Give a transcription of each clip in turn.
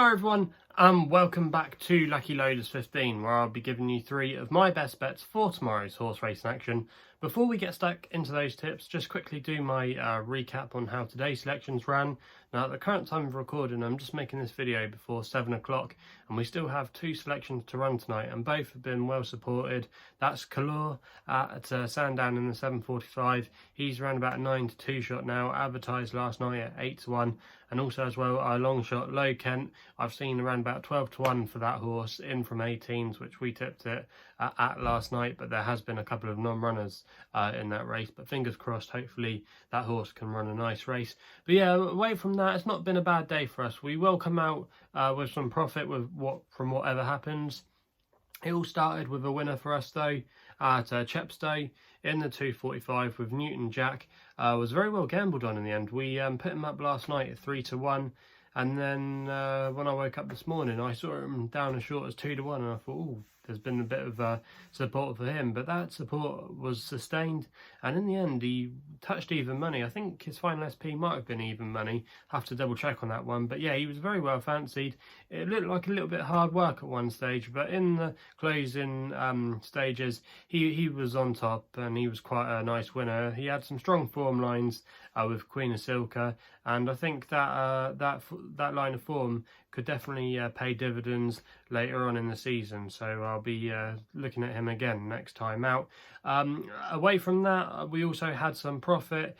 Hello everyone and welcome back to Lucky Loaders 15, where I'll be giving you 3 of my best bets for tomorrow's horse racing action. Before we get stuck into those tips, just quickly do my recap on how today's selections ran. Now at the current time of recording, I'm just making this video before 7 o'clock and we still have 2 selections to run tonight and both have been well supported. That's Kalor at Sandown in the 7.45. He's around about a 9 to 2 shot now, advertised last night at 8 to 1. And also as well, our Longshot, Low Kent, I've seen around about 12 to 1 for that horse in from 18s, which we tipped it at last night, but there has been a couple of non-runners in that race, but fingers crossed, hopefully that horse can run a nice race. But yeah, away from that, it's not been a bad day for us. We will come out with some profit from whatever happens. It all started with a winner for us though at Chepstow in the 2.45 with Newton Jack. Was very well gambled on in the end. We put him up last night at 3 to 1, and then when I woke up this morning I saw him down as short as 2 to 1 and I thought, oh, there's been a bit of support for him, but that support was sustained and in the end he touched even money. I think his final SP might have been even money, have to double check on that one, but yeah, he was very well fancied. It looked like a little bit hard work at one stage, but in the closing stages he was on top and he was quite a nice winner. He had some strong form lines with Queen of Silka, and I think that that line of form could definitely pay dividends later on in the season, so I'll be looking at him again next time out. Away from that, we also had some profit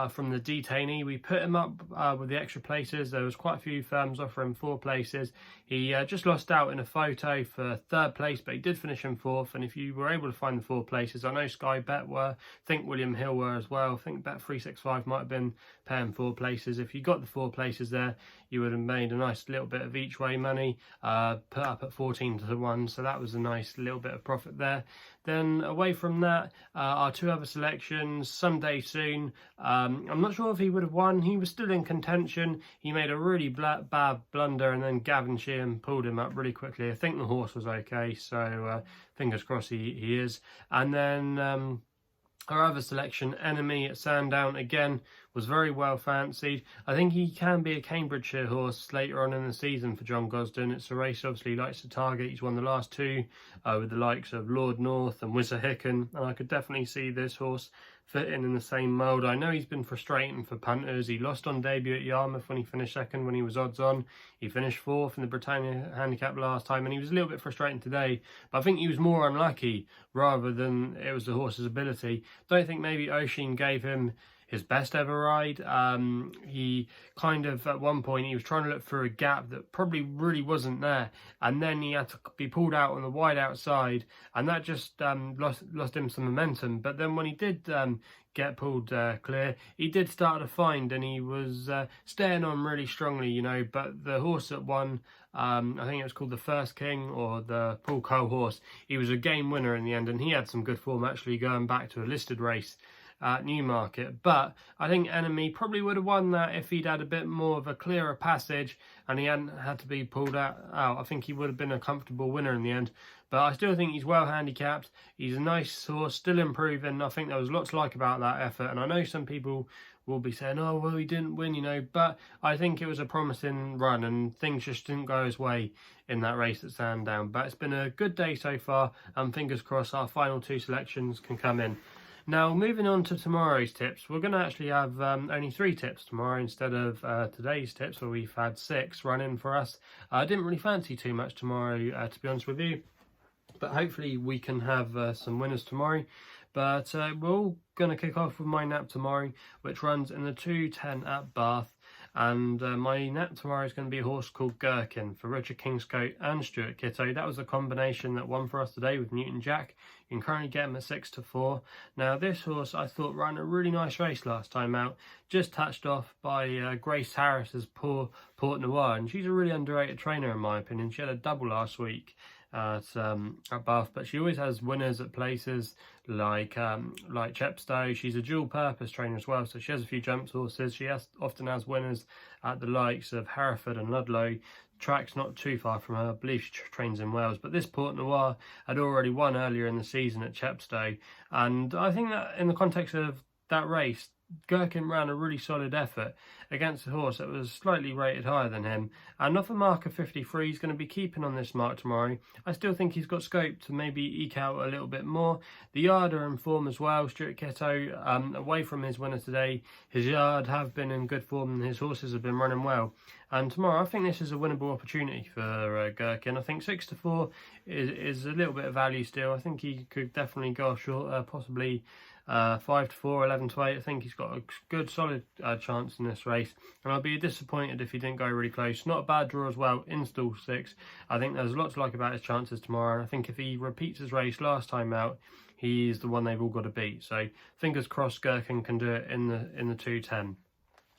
from the detainee. We put him up with the extra places. There was quite a few firms offering 4 places. He just lost out in a photo for 3rd place, but he did finish in 4th, and if you were able to find the 4 places, I know Sky Bet were, I think William Hill were as well, I think Bet365 might have been paying 4 places. If you got the 4 places there, you would have made a nice little bit of each way money, put up at 14 to 1, so that was a nice little bit of profit there. Then away from that, our 2 other selections, Someday Soon, I'm not sure if he would have won. He was still in contention. He made a really bad blunder and then Gavin Sheehan pulled him up really quickly. I think the horse was okay, so fingers crossed he is. And then our other selection, Enemy at Sandown, again was very well fancied. I think he can be a Cambridgeshire horse later on in the season for John Gosden. It's a race obviously he likes to target. He's won the last 2 with the likes of Lord North and Whizzer Hicken, and I could definitely see this horse fitting in the same mould. I know he's been frustrating for punters. He lost on debut at Yarmouth when he finished 2nd when he was odds on. He finished 4th in the Britannia Handicap last time, and he was a little bit frustrating today, but I think he was more unlucky rather than it was the horse's ability. Don't think maybe Oisin gave him his best ever ride. He kind of, at one point, he was trying to look through a gap that probably really wasn't there, and then he had to be pulled out on the wide outside, and that just lost him some momentum. But then when he did get pulled clear, he did start to find, and he was staying on really strongly, you know. But the horse that won, I think it was called the First King, or the Paul Cole horse, he was a game winner in the end, and he had some good form actually going back to a listed race at Newmarket. But I think Enemy probably would have won that if he'd had a bit more of a clearer passage and he hadn't had to be pulled out. I think he would have been a comfortable winner in the end. But I still think he's well handicapped. He's a nice horse, still improving. I think there was lots to like about that effort, and I know some people will be saying, oh well, he didn't win, you know, but I think it was a promising run and things just didn't go his way in that race at Sandown. But it's been a good day so far, and fingers crossed our final 2 selections can come in. Now, moving on to tomorrow's tips, we're going to actually have only 3 tips tomorrow instead of today's tips, where we've had 6 run in for us. I didn't really fancy too much tomorrow, to be honest with you, but hopefully we can have some winners tomorrow. But we're all going to kick off with my nap tomorrow, which runs in the 2.10 at Bath. And my nap tomorrow is going to be a horse called Gerkin for Richard Kingscote and Stuart Kitto. That was a combination that won for us today with Newton Jack. You can currently get him at 6 to 4. Now this horse I thought ran a really nice race last time out, just touched off by Grace Harris's Port Noir, and she's a really underrated trainer in my opinion. She had a double last week at Bath, but she always has winners at places like Chepstow. She's a dual purpose trainer as well, so she has a few jumps horses. She often has winners at the likes of Hereford and Ludlow. Track's not too far from her. I believe she trains in Wales, but this Port Noir had already won earlier in the season at Chepstow, and I think that in the context of that race, Gerkin ran a really solid effort against a horse that was slightly rated higher than him, and off a mark of 53, he's going to be keeping on this mark tomorrow. I still think he's got scope to maybe eke out a little bit more. The yard are in form as well. Stuart Kitto, away from his winner today, his yard have been in good form and his horses have been running well. And tomorrow, I think this is a winnable opportunity for Gerkin. I think 6-4 is a little bit of value still. I think he could definitely go off short, possibly 5-4, 11-8. I think he's got a good, solid chance in this race. And I'd be disappointed if he didn't go really close. Not a bad draw as well, in stall 6. I think there's lots to like about his chances tomorrow. I think if he repeats his race last time out, he's the one they've all got to beat. So fingers crossed Gerkin can do it in the 2:10.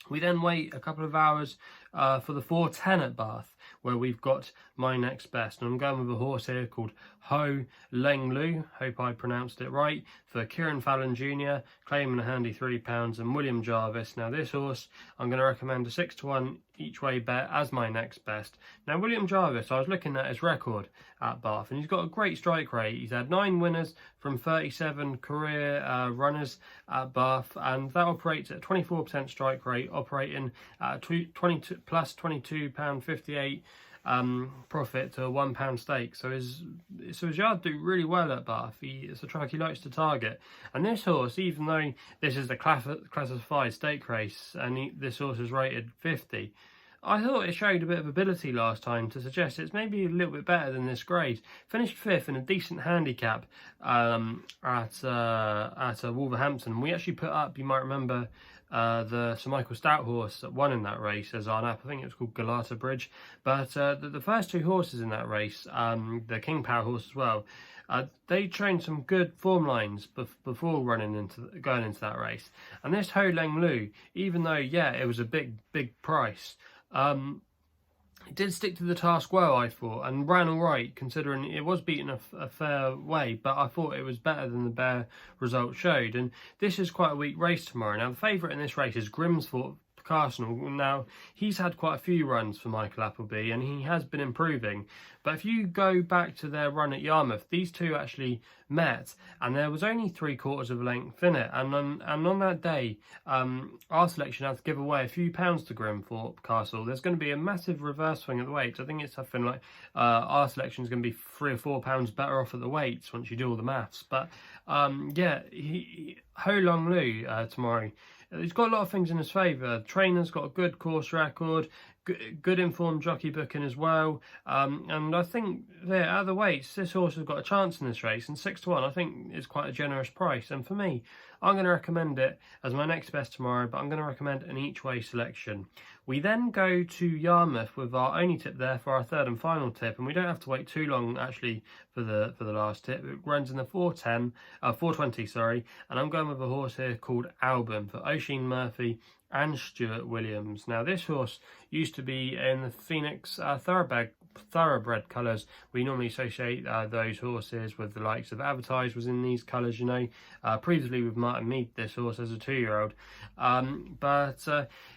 We then wait a couple of hours for the 4:10 at Bath, where we've got my next best. And I'm going with a horse here called Leng, hope I pronounced it right, for Kieran Fallon Jr., claiming a handy £3, and William Jarvis. Now this horse, I'm going to recommend a 6-1 each way bet as my next best. Now William Jarvis, I was looking at his record at Bath, and he's got a great strike rate. He's had 9 winners from 37 career runners at Bath, and that operates at 24% strike rate, operating at plus £22.58 profit to a £1 stake. So his yard do really well at Bath. It's a track he likes to target. And this horse, even though this is the classified stake race, and this horse is rated 50, I thought it showed a bit of ability last time to suggest it's maybe a little bit better than this grade. Finished 5th in a decent handicap at Wolverhampton. We actually put up, you might remember, the Sir Michael Stout horse that won in that race as our nap. I think it was called Galata Bridge. But the first 2 horses in that race, the King Power horse as well, they trained some good form lines before going into that race. And this Leng, even though, yeah, it was a big price, it did stick to the task well, I thought, and ran all right, considering it was beaten a fair way, but I thought it was better than the bare result showed. And this is quite a weak race tomorrow. Now, the favourite in this race is Grimsthorpe Castle. Now, he's had quite a few runs for Michael Appleby, and he has been improving. But if you go back to their run at Yarmouth, these two actually met, and there was only 3/4 of a length in it. And on that day, our selection had to give away a few pounds to Grimthorpe Castle. There's going to be a massive reverse swing at the weights. I think it's something like our selection is going to be £3 or £4 better off at the weights once you do all the maths. But yeah, Leng tomorrow, he's got a lot of things in his favour. Trainer's got a good course record, good informed jockey booking as well. And I think there at the weights, this horse has got a chance in this race. And 6-1, I think, is quite a generous price. And for me, I'm going to recommend it as my next best tomorrow, but I'm going to recommend an each way selection. We then go to Yarmouth with our only tip there for our 3rd and final tip, and we don't have to wait too long actually for the last tip. It runs in the 420, sorry, and I'm going with a horse here called Album for Oisin Murphy and Stuart Williams. Now this horse used to be in the Phoenix thoroughbred colours. We normally associate those horses with the likes of Advertise was in these colours, you know. Previously with Martin Mead, this horse as a 2-year-old, but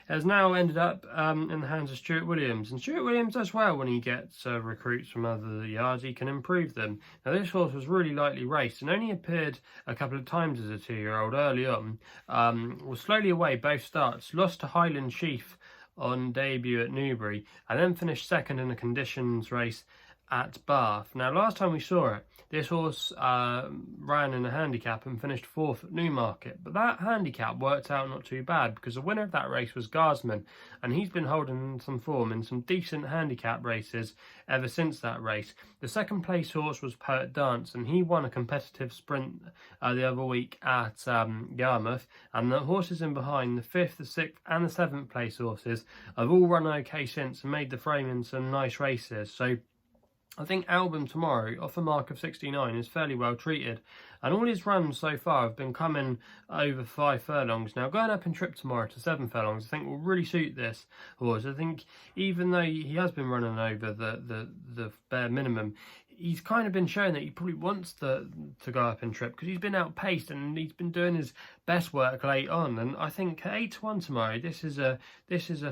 has now ended up in the hands of Stuart Williams. And Stuart Williams does well when he gets recruits from other yards. He can improve them. Now this horse was really lightly raced and only appeared a couple of times as a 2-year-old early on. Was slowly away both starts, lost to Highland Chief on debut at Newbury, and then finished 2nd in a conditions race at Bath. Now last time we saw it, this horse ran in a handicap and finished 4th at Newmarket, but that handicap worked out not too bad because the winner of that race was Garsman, and he's been holding some form in some decent handicap races ever since that race. The 2nd place horse was Poet Dance, and he won a competitive sprint the other week at Yarmouth, and the horses in behind, the 5th, the 6th and the 7th place horses, have all run okay since and made the frame in some nice races. So I think Album tomorrow, off a mark of 69, is fairly well treated. And all his runs so far have been coming over 5 furlongs. Now, going up in trip tomorrow to 7 furlongs, I think will really suit this horse. I think even though he has been running over the bare minimum, he's kind of been showing that he probably wants to go up in trip because he's been outpaced and he's been doing his best work late on. And I think at 8-1 tomorrow, this is a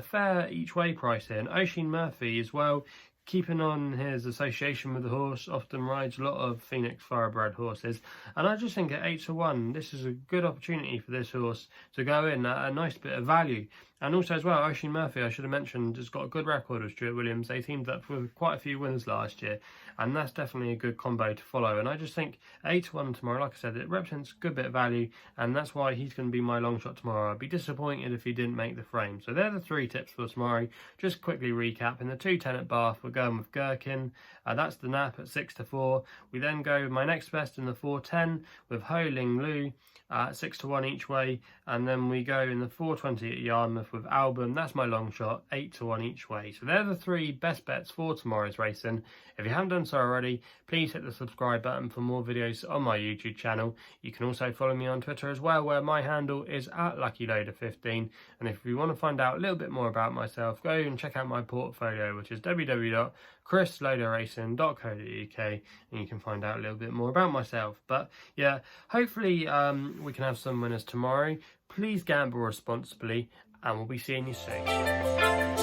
fair each way price here. And Oisin Murphy as well, keeping on his association with the horse, often rides a lot of Phoenix Thoroughbred horses, and I just think at 8-1 this is a good opportunity for this horse to go in at a nice bit of value. And also as well, Oisin Murphy, I should have mentioned, has got a good record with Stuart Williams. They teamed up with quite a few wins last year, and that's definitely a good combo to follow. And I just think 8-1 tomorrow, like I said, it represents a good bit of value, and that's why he's going to be my long shot tomorrow. I'd be disappointed if he didn't make the frame. So they're the 3 tips for tomorrow. Just quickly recap, in the 2-10 at Bath, we're going with Gerkin. That's the nap at 6-4. We then go with my next best in the 4-10 with Ho Ling Lu at 6-1 each way, and then we go in the 4-20 at Yarmouth with Album. That's my long shot, 8-1 each way. So they're the 3 best bets for tomorrow's racing. If you haven't done so already, please hit the subscribe button for more videos on my YouTube channel. You can also follow me on Twitter as well, where my handle is at LuckyLoader15. And if you want to find out a little bit more about myself, go and check out my portfolio, which is www.chrisloaderracing.co.uk, and you can find out a little bit more about myself. But yeah, hopefully we can have some winners tomorrow. Please gamble responsibly, and we'll be seeing you soon.